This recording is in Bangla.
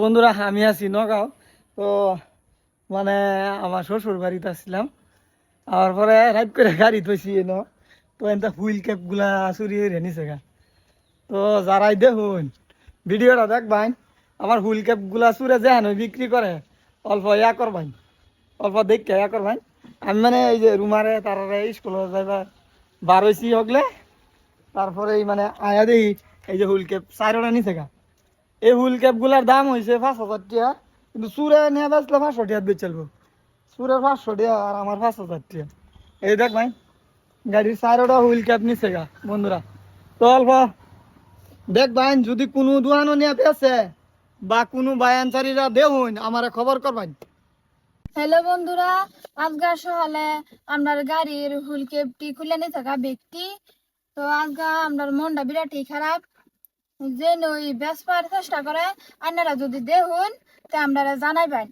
বন্ধুরা আমি আছি নগাঁও। তো মানে আমার শ্বশুর বাড়িতে আসছিলাম, আর পরে রাইড করে গাড়ি থইছি তো এনতা হুইল ক্যাপ গুলা চুরি হয়ে নিছে গা। তো যারাই দেখুন ভিডিওটা দেখবাই, আমার হুইল ক্যাপ গুলা চুরে যে হেন বিক্রি করে অল্প ইয়া করবাই, অল্প দেখে ইয়া করবাই। আমি মানে এই যে রুমারে তারারে স্কুলে যাইবার বার হইছি হগলে, তারপরে এই মানে আয়া দেখি এই যে হুইল ক্যাপ চারোটা নিছে গা। এই হুইল ক্যাপ গুলার দাম হয়েছে 5,000 টাকা, কিন্তু সুরে নিয়ে বেচলে 500 টাকা বেচলবো। সুরের 500 টাকা আর আমার 5,000 টাকা। এই দেখ ভাই, গাড়ির চারোটা হুইল ক্যাপ নিছে গা বন্ধুরা। তো অল্প দেখ ভাই, যদি কোনো দোকানও নিয়ে বেছে বা কোনো বায়ানচারীরা দেউন আমারে খবর করবেন। হ্যালো বন্ধুরা, আজকে সকালে আমার গাড়ির হুইল কেপটি খুলে নিয়ে থাকা ব্যক্তি। তো আজকে আমার মনটা বিরাটই খারাপ, যে নই বেচবার চেষ্টা করে। আপনারা যদি দেখুন তা আপনারা জানাইবেন।